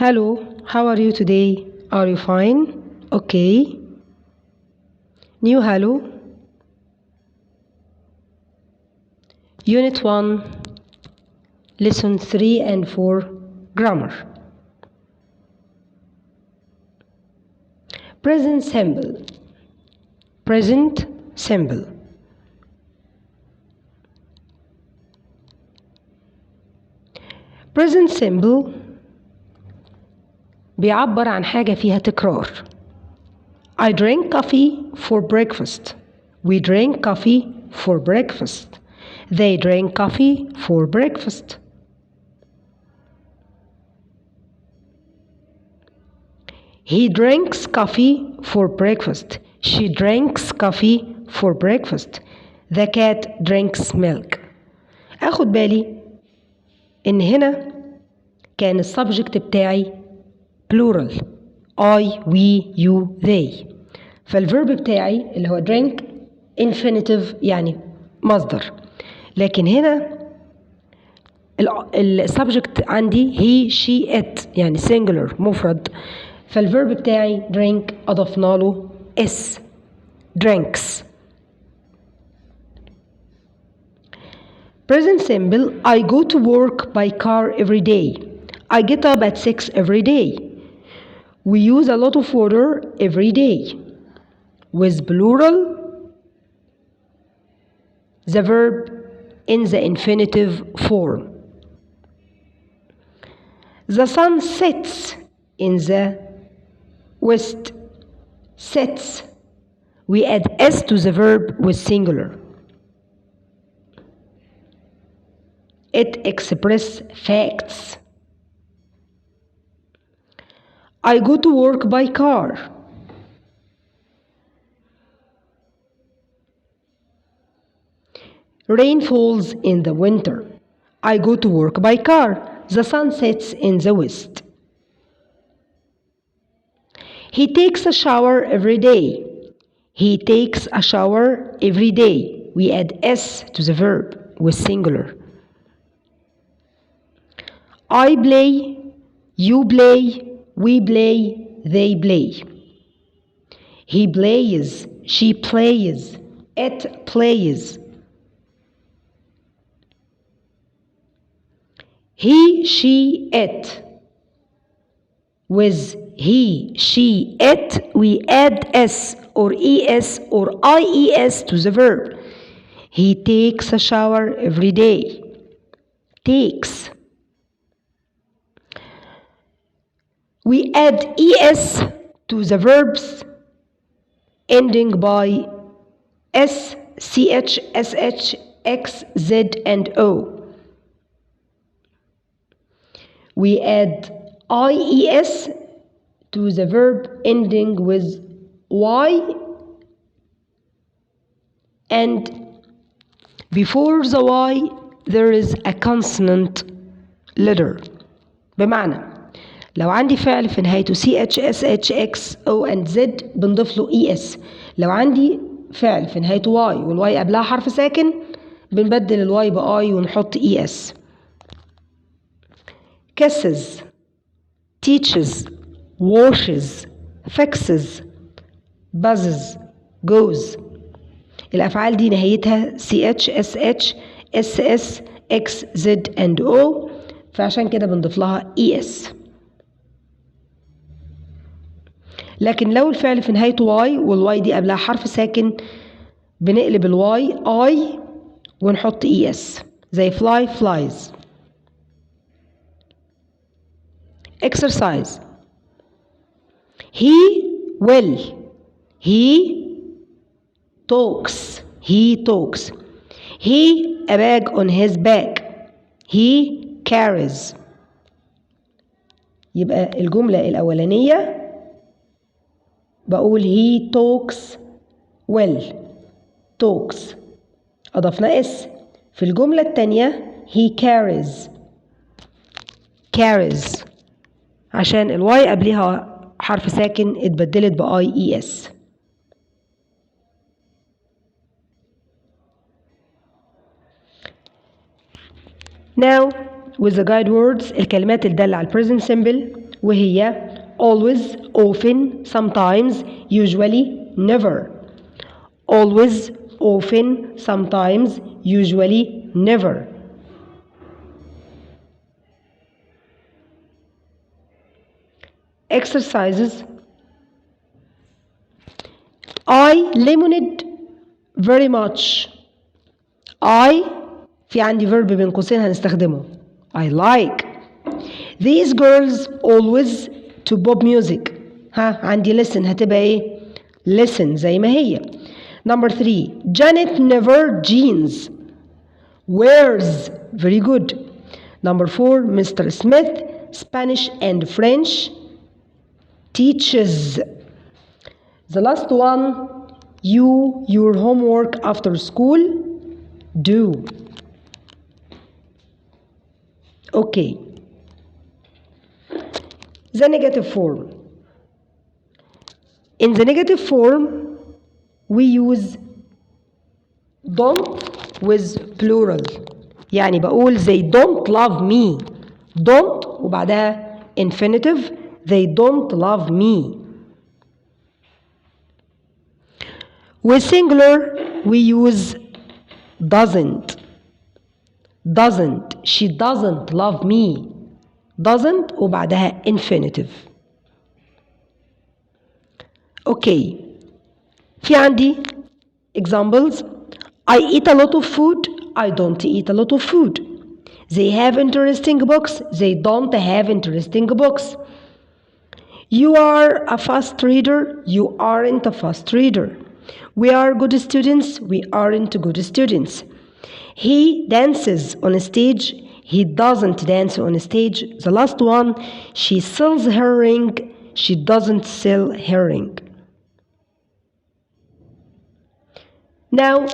Hello, how are you today? Are you fine? Okay. New hello. Unit 1, Lesson 3 and 4, Grammar. Present simple. Present simple. Present simple بيعبر عن حاجة فيها تكرار. I drink coffee for breakfast. We drink coffee for breakfast. They drink coffee for breakfast. He drinks coffee for breakfast. She drinks coffee for breakfast. The cat drinks milk. أخد بالي إن هنا كان السبجكت بتاعي plural I, we, you, they. فالverb بتاعي اللي هو drink infinitive يعني مصدر. لكن هنا السبجكت عندي he, she, it يعني singular مفرد. فالverb بتاعي drink أضفنا له s drinks. Present simple I go to work by car every day. I get up at 6 every day. We use a lot of water every day. With plural, the verb in the infinitive form. The sun sets in the west. Sets. We add s to the verb with singular. It expresses facts. I go to work by car. Rain falls in the winter. I go to work by car. The sun sets in the west. He takes a shower every day. He takes a shower every day. We add s to the verb with singular. I play, you play, we play, they play. He plays, she plays, it plays. He, she, it. With he, she, it, we add s or es or ies to the verb. He takes a shower every day. Takes. We add es to the verbs ending by s, ch, sh, x, z, and o. We add ies to the verb ending with y, and before the y there is a consonant letter. بمعنى لو عندي فعل في نهايته ch, sh, x, o and z بنضيف له es. لو عندي فعل في نهايته y والواي قبلها حرف ساكن بنبدل الواي باي ونحط es. kisses, teaches, washes, fixes, buzzes, goes. الأفعال دي نهايتها ch, sh, ss, x, z and o فعشان كده بنضيف لها es. لكن لو الفعل في نهايته y والواي دي قبلها حرف ساكن بنقلب الواي I ونحط es زي fly, flies. Exercise. He will. He talks. He talks. He a bag on his back. He carries. يبقى الجملة الأولانية بقول he talks well. talks أضفنا اس. في الجملة التانية he carries. carries عشان الواي قبلها حرف ساكن اتبدلت باي اس. Now with the guide words الكلمات الدالة على present simple وهي always, often, sometimes, usually, never. Always, often, sometimes, usually, never. Exercises. I lemonade very much. I في عندي verb بين قوسين هنستخدمه. I like. These girls always to pop music. عندي listen هتبقى ايه؟ listen زي ما هي. Number 3. Janet never jeans. Wears. Very good. Number 4. Mr. Smith Spanish and French teaches. The last one. You your homework after school do. Okay. The negative form. In the negative form, we use don't with plural. يعني بقول they don't love me. Don't وبعدها infinitive. They don't love me. With singular, we use doesn't. Doesn't. She doesn't love me. Doesn't وبعدها infinitive. Okay. في عندي examples. I eat a lot of food. I don't eat a lot of food. They have interesting books. They don't have interesting books. You are a fast reader. You aren't a fast reader. We are good students. We aren't good students. He dances on stage. He doesn't dance on stage. The last one, she sells her ring. She doesn't sell her ring. Now,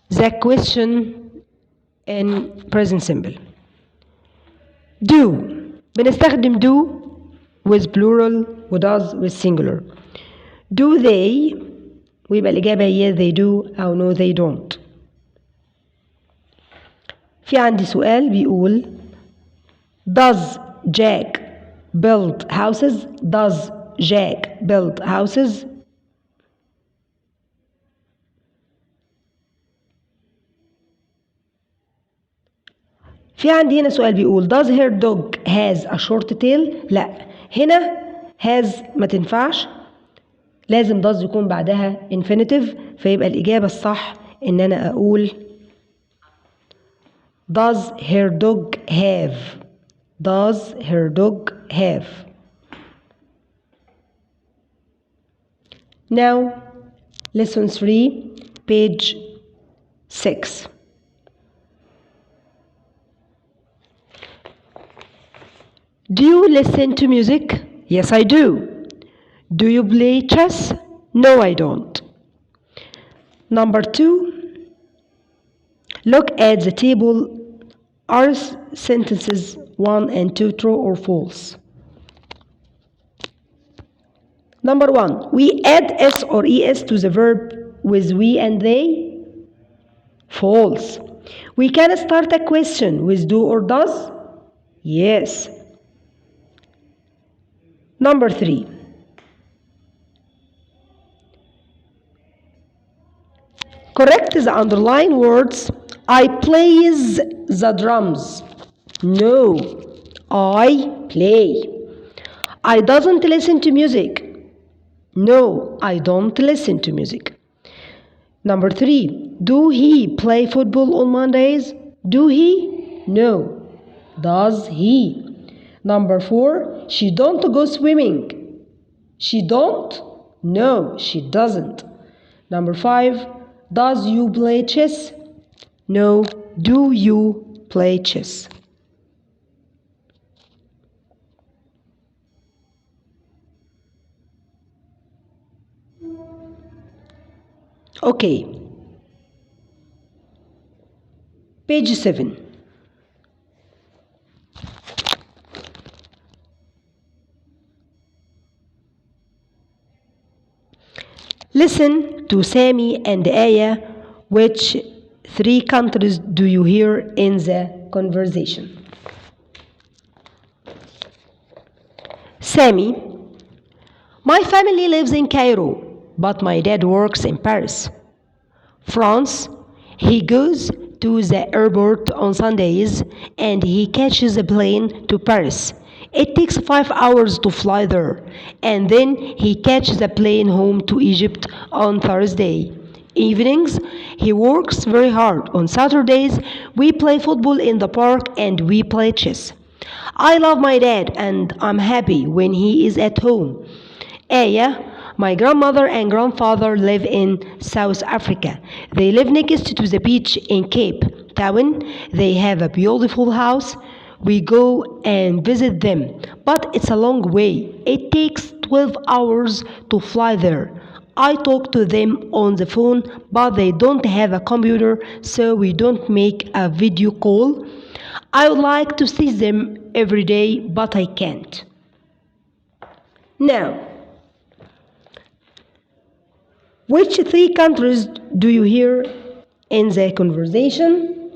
the question in present simple. Do. بنستخدم do with plural و does with singular. Do they ويبقى الإجابة yes they do أو no they don't. في عندي سؤال بيقول Does Jack build houses? Does Jack build houses? في عندي هنا سؤال بيقول Does her dog has a short tail؟ لا هنا has ما تنفعش لازم does يكون بعدها infinitive فيبقى الإجابة الصح إن أنا أقول Does her dog have? Does her dog have? Now, lesson 3, page 6. Do you listen to music? Yes, I do. Do you play chess? No, I don't. Number 2, look at the table. Are sentences 1 and 2 true or false? Number 1, we add s or es to the verb with we and they? False. We can start a question with do or does? Yes. Number 3, correct the underlined words. I plays the drums. No, I play. I doesn't listen to music. No, I don't listen to music. Number 3, do he play football on Mondays? Do he? No. Does he? Number 4, she don't go swimming. She don't? No, she doesn't. Number 5, does you play chess? No. Do you play chess? Okay. Page 7. Listen to Sami and Aya. Which 3 countries do you hear in the conversation? Sammy, my family lives in Cairo, but my dad works in Paris. France, he goes to the airport on Sundays and he catches a plane to Paris. It takes 5 hours to fly there, and then he catches a plane home to Egypt on Thursday. Evenings, he works very hard. On Saturdays, we play football in the park and we play chess. I love my dad and I'm happy when he is at home. Aya, my grandmother and grandfather live in South Africa. They live next to the beach in Cape Town. They have a beautiful house. We go and visit them, but it's a long way. It takes 12 hours to fly there. I talk to them on the phone, but they don't have a computer, so we don't make a video call. I would like to see them every day, but I can't. Now, which three countries do you hear in the conversation?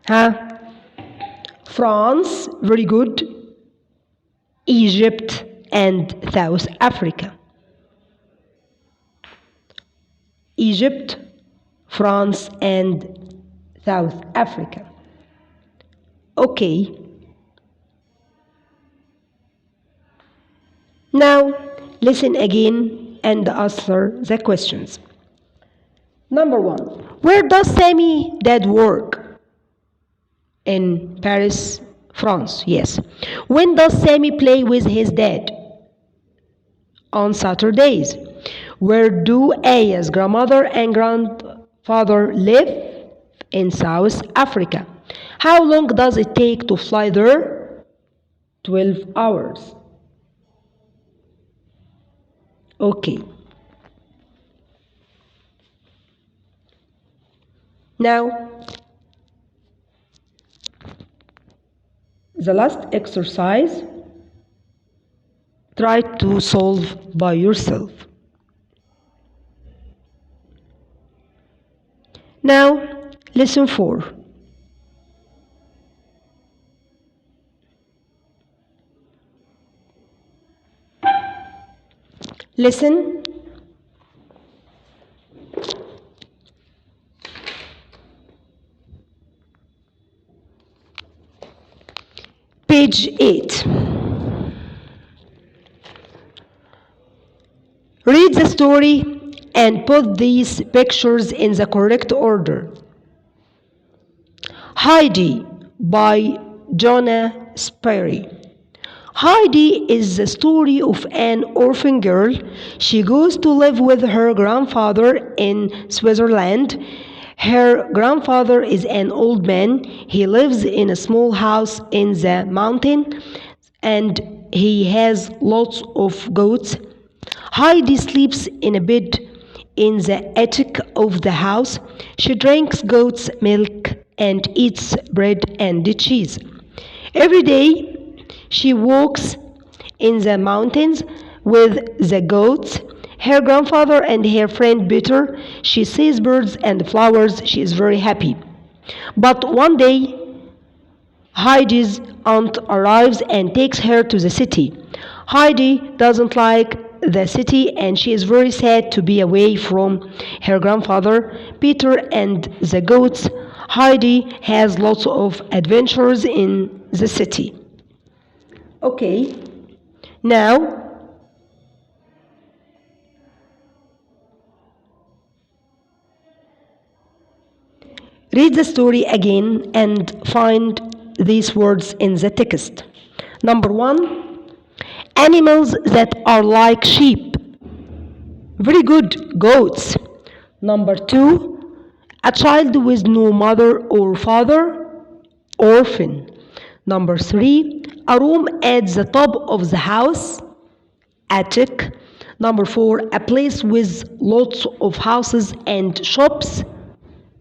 Huh? France, very good. Egypt and South Africa. Egypt, France, and South Africa. Okay. Now, listen again and answer the questions. Number 1. Where does Sammy dad work? In Paris, France, yes. When does Sammy play with his dad? On Saturdays. Where do Aya's grandmother and grandfather live? In South Africa. How long does it take to fly there? 12 hours. Okay. Now, the last exercise, try to solve by yourself. Now, lesson 4. Listen. Page 8. Read the story and put these pictures in the correct order. Heidi by Jonah Sperry. Heidi is the story of an orphan girl. She goes to live with her grandfather in Switzerland. Her grandfather is an old man. He lives in a small house in the mountain and he has lots of goats. Heidi sleeps in a bed in the attic of the house. She drinks goat's milk and eats bread and cheese. Every day, she walks in the mountains with the goats. Her grandfather and her friend Peter. She sees birds and flowers. She is very happy. But one day, Heidi's aunt arrives and takes her to the city. Heidi doesn't like the city and she is very sad to be away from her grandfather, Peter, and the goats. Heidi has lots of adventures in the city. Okay, now read the story again and find these words in the text. Number 1, animals that are like sheep. Very good, goats. Number 2, a child with no mother or father, orphan. Number 3, a room at the top of the house, attic. Number 4, a place with lots of houses and shops,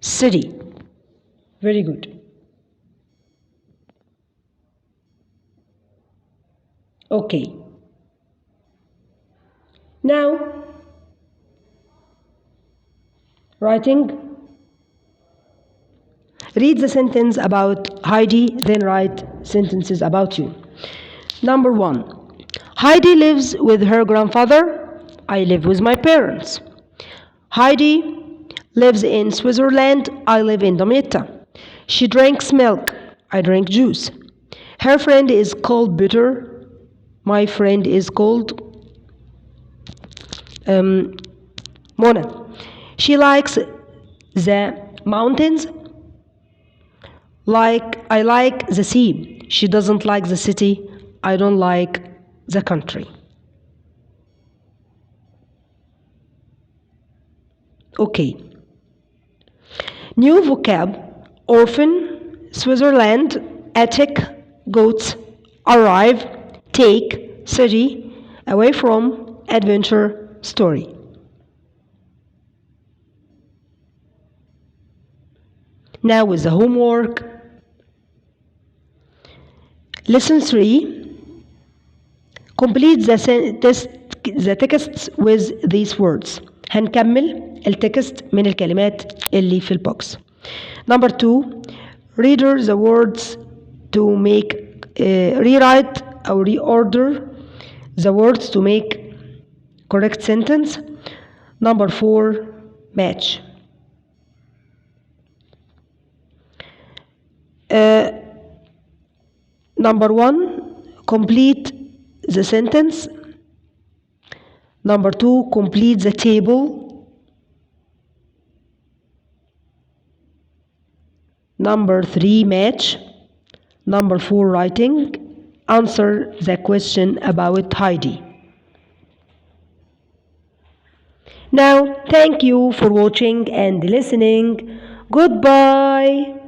city. Very good. Okay. Now, writing. Read the sentence about Heidi, then write sentences about you. Number 1. Heidi lives with her grandfather. I live with my parents. Heidi lives in Switzerland. I live in Damietta. She drinks milk. I drink juice. Her friend is called Butter. My friend is called Mona. She likes the mountains. I like the sea. She doesn't like the city. I don't like the country. Okay. New vocab: orphan, Switzerland, attic, goats, arrive, take, city, away from, adventure, story. Now with the homework. Lesson 3. Complete the text with these words. هنكمل التكست من الكلمات اللي في البوكس. Number 2. Reader the words to make rewrite or reorder the words to make correct sentence. Number 4. Match. Number 1. Complete the sentence. Number 2. Complete the table. Number 3. Match. Number 4. Writing. Answer the question about Heidi. Now, thank you for watching and listening. Goodbye.